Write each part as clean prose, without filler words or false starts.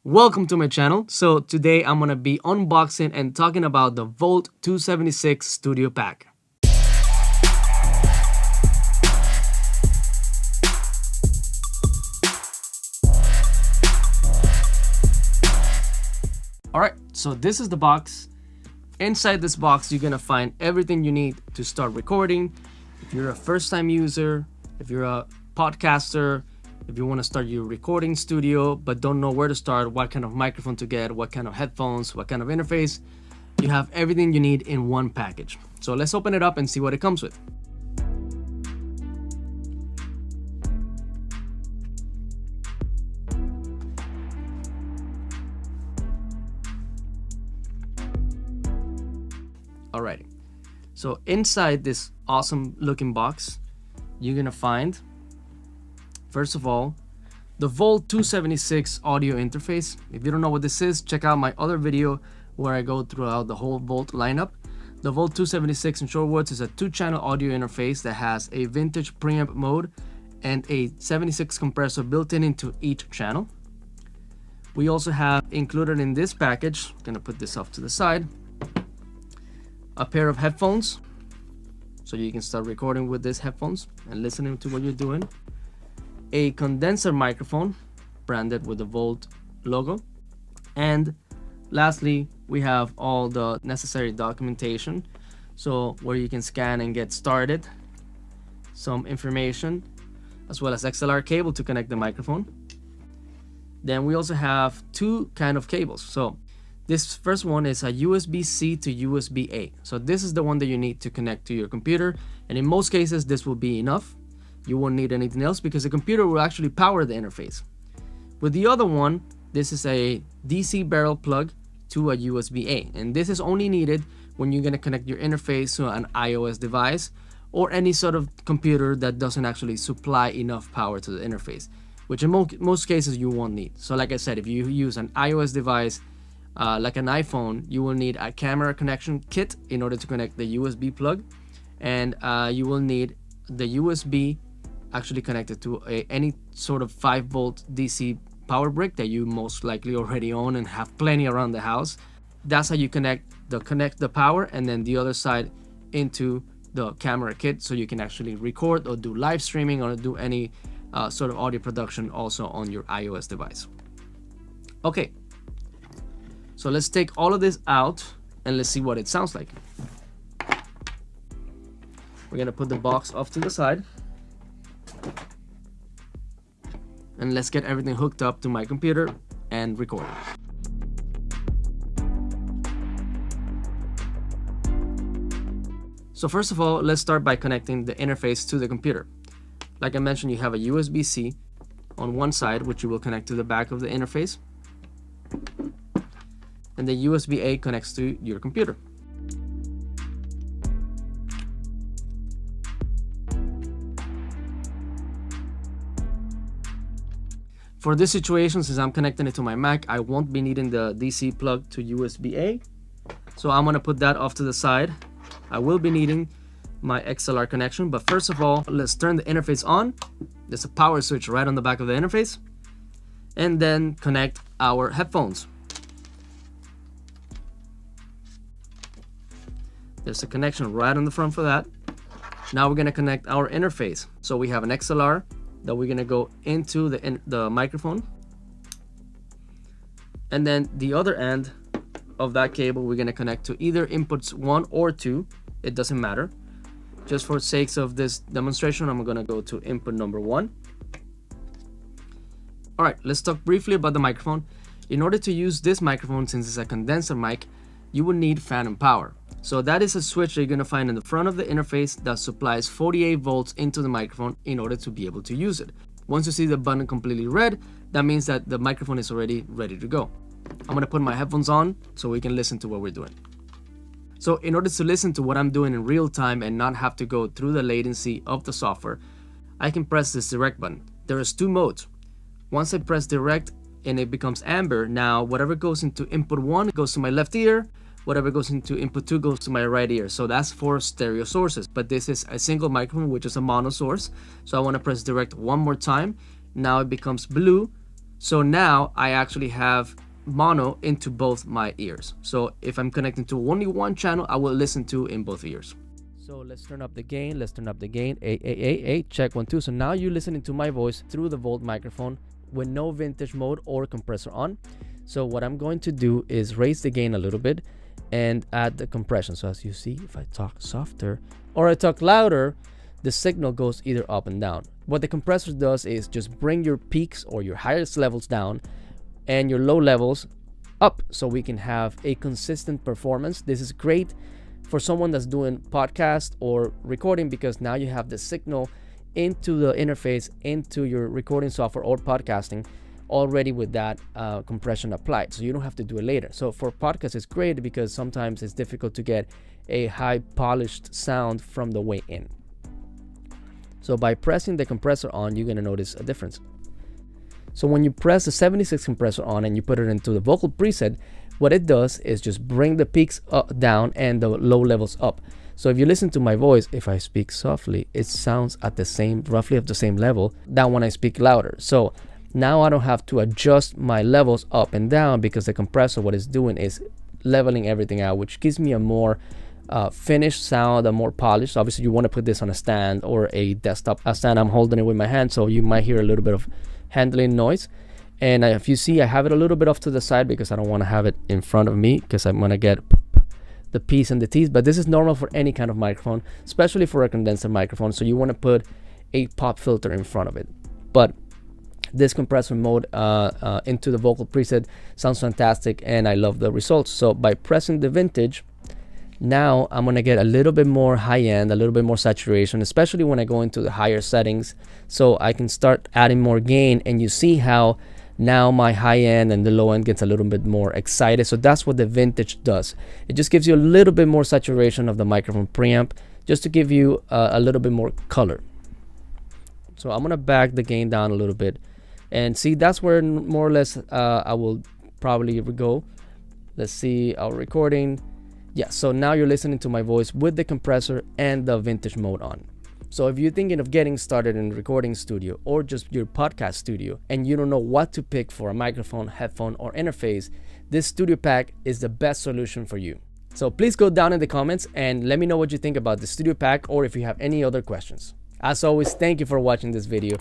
Welcome to my channel. So today I'm gonna be unboxing and talking about the Volt 276 Studio Pack. Alright, so this is the box. Inside this box, you're gonna find everything you need to start recording. If you're a first-time user, if you're a podcaster, if you want to start your recording studio but don't know where to start, what kind of microphone to get, what kind of headphones, what kind of interface, you have everything you need in one package. So let's open it up and see what it comes with. Alrighty, so inside this awesome looking box, you're gonna find, first of all, the Volt 276 audio interface. If you don't know what this is, check out my other video where I go throughout the whole Volt lineup. The Volt 276, in short words, is a 2-channel audio interface that has a vintage preamp mode and a 76 compressor built into each channel. We also have included in this package, I'm gonna put this off to the side, a pair of headphones, so you can start recording with these headphones and listening to what you're doing. A condenser microphone branded with the Volt logo. And lastly, we have all the necessary documentation, so where you can scan and get started, some information, as well as XLR cable to connect the microphone. Then we also have two kind of cables. So this first one is a USB-C to USB-A. So this is the one that you need to connect to your computer, and in most cases this will be enough. You won't need anything else because the computer will actually power the interface. With the other one, this is a DC barrel plug to a USB-A, and this is only needed when you're going to connect your interface to an iOS device or any sort of computer that doesn't actually supply enough power to the interface, which in most cases you won't need. So like I said, if you use an iOS device like an iPhone, you will need a camera connection kit in order to connect the USB plug, and you will need the USB actually connected to any sort of 5-volt DC power brick that you most likely already own and have plenty around the house. That's how you connect the power, and then the other side into the camera kit, so you can actually record or do live streaming or do any sort of audio production also on your iOS device. Okay, so let's take all of this out and let's see what it sounds like. We're gonna put the box off to the side, and let's get everything hooked up to my computer and record. So first of all, let's start by connecting the interface to the computer. Like I mentioned, you have a USB-C on one side, which you will connect to the back of the interface, and the USB-A connects to your computer. For this situation, since I'm connecting it to my Mac, I won't be needing the DC plug to USB-A, so I'm gonna put that off to the side. I will be needing my XLR connection, but first of all, let's turn the interface on. There's a power switch right on the back of the interface, and then connect our headphones. There's a connection right on the front for that. Now we're gonna connect our interface. So we have an XLR that we're gonna go into the microphone, and then the other end of that cable we're gonna connect to either inputs 1 or 2. It doesn't matter. Just for sakes of this demonstration, I'm gonna go to input number 1. All right, let's talk briefly about the microphone. In order to use this microphone, since it's a condenser mic, you will need phantom power. So that is a switch that you're gonna find in the front of the interface that supplies 48 volts into the microphone in order to be able to use it. Once you see the button completely red, that means that the microphone is already ready to go. I'm gonna put my headphones on so we can listen to what we're doing. So in order to listen to what I'm doing in real time and not have to go through the latency of the software, I can press this direct button. There is 2 modes. Once I press direct and it becomes amber, now whatever goes into input 1 goes to my left ear, whatever goes into input 2 goes to my right ear. So that's for stereo sources, but this is a single microphone, which is a mono source. So I want to press direct one more time. Now it becomes blue, So now I actually have mono into both my ears. So if I'm connecting to only one channel, I will listen to in both ears. So let's turn up the gain. Let's turn up the gain. Check 1 2. So now you're listening to my voice through the Volt microphone with no vintage mode or compressor on. So what I'm going to do is raise the gain a little bit and add the compression. So as you see, if I talk softer or I talk louder, the signal goes either up and down. What the compressor does is just bring your peaks or your highest levels down and your low levels up, so we can have a consistent performance. This is great for someone that's doing podcast or recording, because now you have the signal into the interface, into your recording software or podcasting already with that compression applied, so you don't have to do it later. So for podcasts, it's great because sometimes it's difficult to get a high polished sound from the way in. So by pressing the compressor on, you're gonna notice a difference. So when you press the 76 compressor on and you put it into the vocal preset, what it does is just bring the peaks down and the low levels up. So if you listen to my voice, if I speak softly, it sounds at the same, roughly at the same level than when I speak louder. So now I don't have to adjust my levels up and down, because the compressor, what it's doing is leveling everything out, which gives me a more finished sound, a more polished. Obviously you want to put this on a stand or a desktop stand. I'm holding it with my hand, so you might hear a little bit of handling noise. And if you see, I have it a little bit off to the side because I don't want to have it in front of me, because I'm going to get the P's and the T's. But this is normal for any kind of microphone, especially for a condenser microphone. So you want to put a pop filter in front of it. But this compressor mode into the vocal preset sounds fantastic, and I love the results. So by pressing the vintage, now I'm going to get a little bit more high end, a little bit more saturation, especially when I go into the higher settings. So I can start adding more gain, and you see how now my high end and the low end gets a little bit more excited. So that's what the vintage does. It just gives you a little bit more saturation of the microphone preamp, just to give you a little bit more color. So I'm going to back the gain down a little bit, and see, that's where more or less I will probably go. Let's see our recording. Yeah, so now you're listening to my voice with the compressor and the vintage mode on. So if you're thinking of getting started in a recording studio or just your podcast studio, and you don't know what to pick for a microphone, headphone, or interface, this studio pack is the best solution for you. So please go down in the comments and let me know what you think about the studio pack, or if you have any other questions. As always, thank you for watching this video.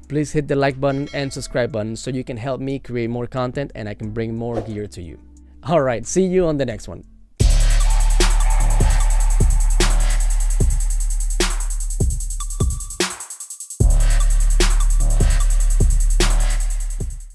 Please hit the like button and subscribe button so you can help me create more content and I can bring more gear to you. All right, see you on the next one.